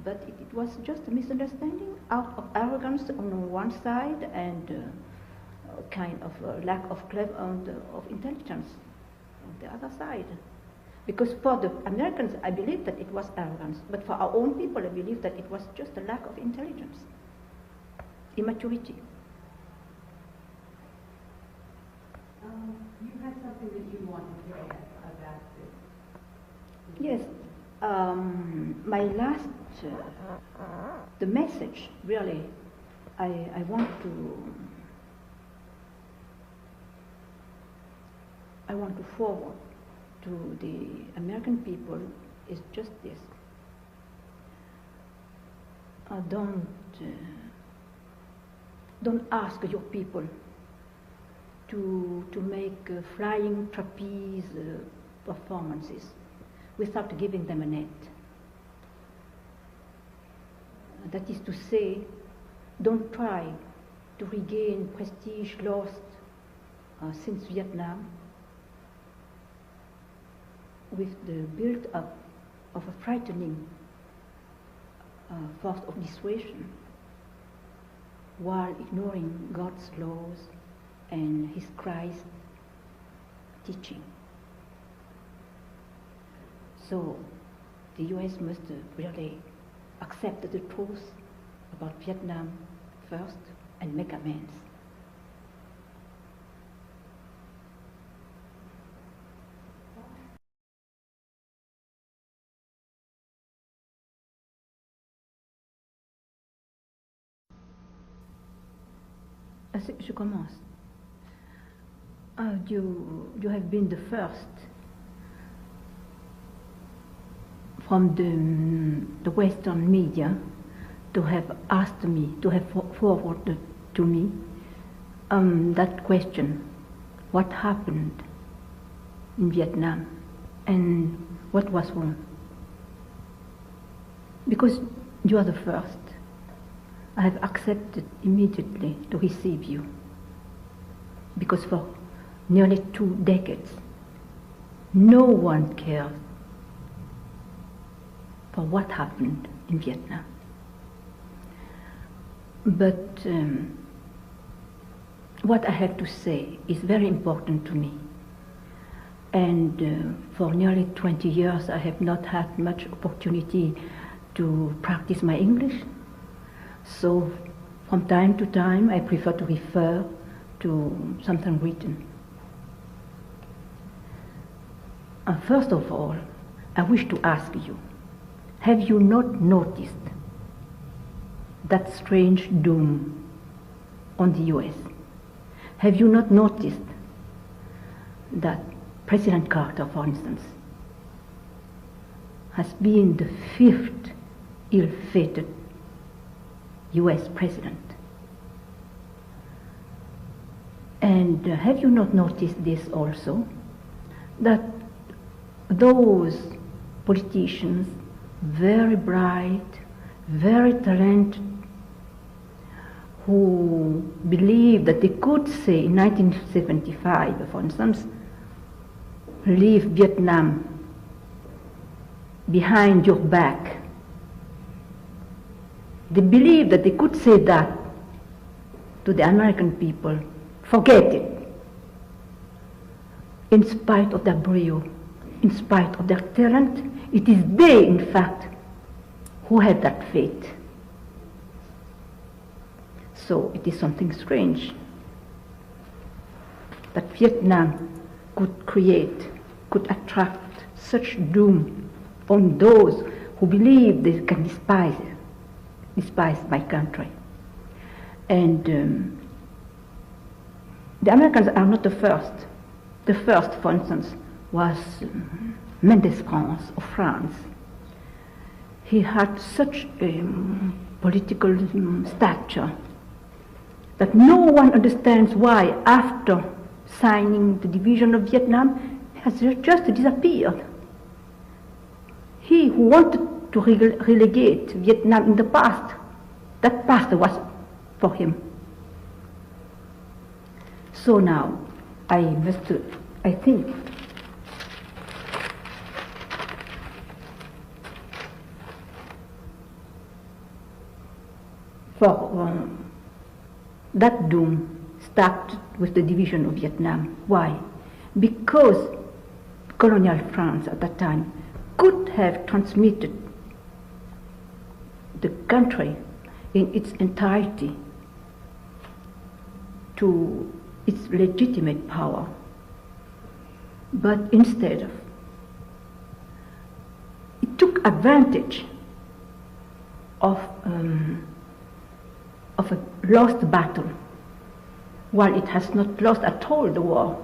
but it was just a misunderstanding out of arrogance on one side and kind of lack of of intelligence on the other side. Because for the Americans, I believe that it was arrogance, but for our own people, I believe that it was just a lack of intelligence, immaturity. You had something that you wanted to add about this. Yes, my last, the message, really, I want to forward to the American people is just this. Don't ask your people to make flying trapeze performances without giving them a net. That is to say, don't try to regain prestige lost since Vietnam with the build-up of a frightening force of dissuasion while ignoring God's laws and His Christ teaching. So the US must really accept the truth about Vietnam first and make amends. Je commence. You have been the first from the Western media to have asked me, to have forwarded to me that question, what happened in Vietnam and what was wrong? Because you are the first, I have accepted immediately to receive you. Because for nearly 2 decades, no one cared for what happened in Vietnam. But what I have to say is very important to me. And for nearly 20 years, I have not had much opportunity to practice my English. So from time to time, I prefer to refer to something written. First of all, I wish to ask you, have you not noticed that strange doom on the US? Have you not noticed that President Carter, for instance, has been the 5th ill-fated US president? And have you not noticed this also, that those politicians, very bright, very talented, who believed that they could say in 1975, for instance, leave Vietnam behind your back. They believed that they could say that to the American people, forget it. In spite of their brio, in spite of their talent, it is they, in fact, who had that fate. So it is something strange that Vietnam could attract such doom on those who believe they can despise my country. And the Americans are not the first. The first, for instance, was Mendes France of France. He had such a political stature that no one understands why, after signing the division of Vietnam, he has just disappeared. He who wanted to relegate Vietnam in the past, that past was for him. So now, I think, for that doom started with the division of Vietnam. Why? Because colonial France at that time could have transmitted the country in its entirety to its legitimate power. But instead, it took advantage of a lost battle, while it has not lost at all the war.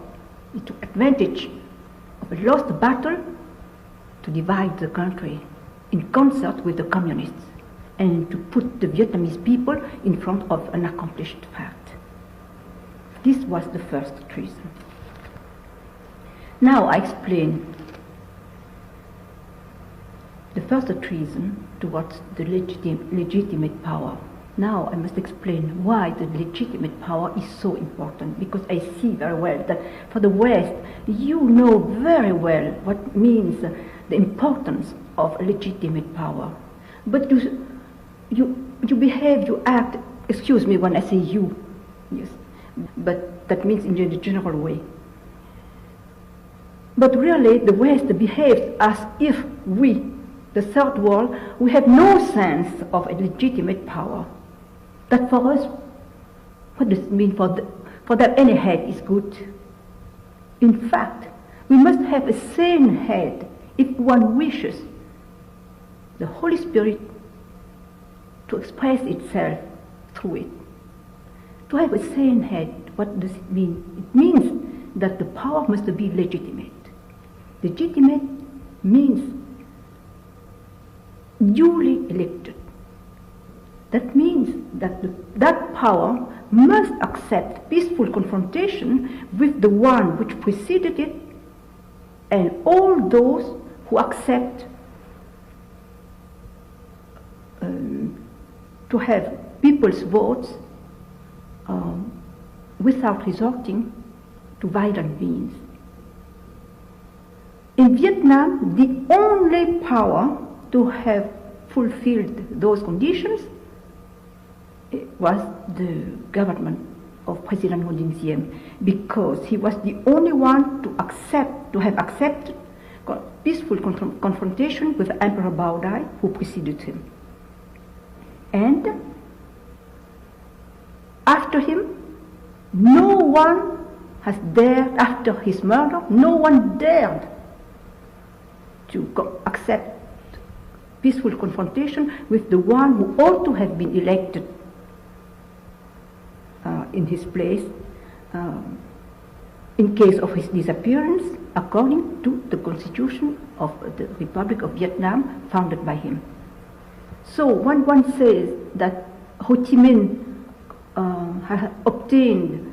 It took advantage of a lost battle to divide the country in concert with the communists and to put the Vietnamese people in front of an accomplished fact. This was the first treason. Now I explain the first treason towards the legitimate power. Now I must explain why the legitimate power is so important, because I see very well that for the West, you know very well what means the importance of legitimate power. But you behave, you act, excuse me when I say you, yes, but that means in a general way. But really the West behaves as if we, the third world, we have no sense of a legitimate power. That for us, what does it mean for that any head is good? In fact, we must have a sane head if one wishes the Holy Spirit to express itself through it. To have a sane head, what does it mean? It means that the power must be legitimate. Legitimate means duly elected. That means that that power must accept peaceful confrontation with the one which preceded it and all those who accept to have people's votes without resorting to violent means. In Vietnam, the only power to have fulfilled those conditions was the government of President Ngo Dinh Diem, because he was the only one to have accepted peaceful confrontation with Emperor Bao Dai, who preceded him. And after him, no one has dared, after his murder, no one dared to accept peaceful confrontation with the one who ought to have been elected in his place in case of his disappearance, according to the constitution of the Republic of Vietnam founded by him. So when one says that Ho Chi Minh has obtained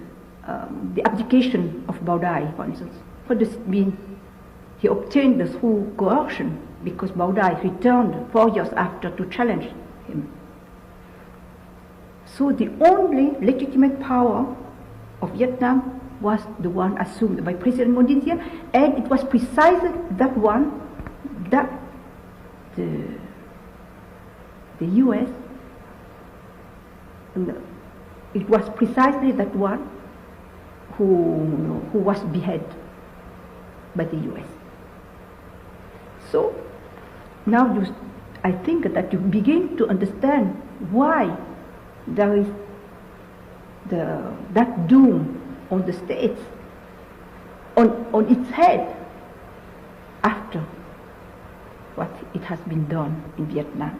the abdication of Bao Dai, for instance, what does it mean? He obtained this through coercion, because Bao Dai returned 4 years after to challenge him. So the only legitimate power of Vietnam was the one assumed by President Ngo Dinh Diem, and it was precisely that one that the U.S. It was precisely that one who was beheaded by the U.S. So now I think that you begin to understand why there is that doom on the States, on its head, after what it has been done in Vietnam.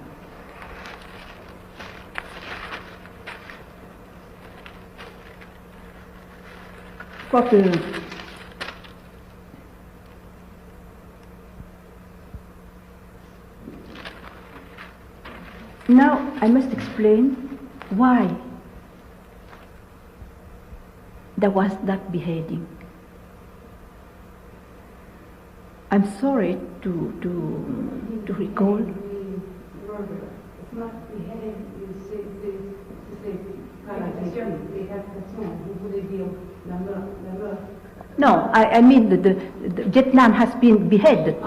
Now I must explain why there was that beheading. I'm sorry to recall. It's not beheading, No, I mean the Vietnam has been beheaded.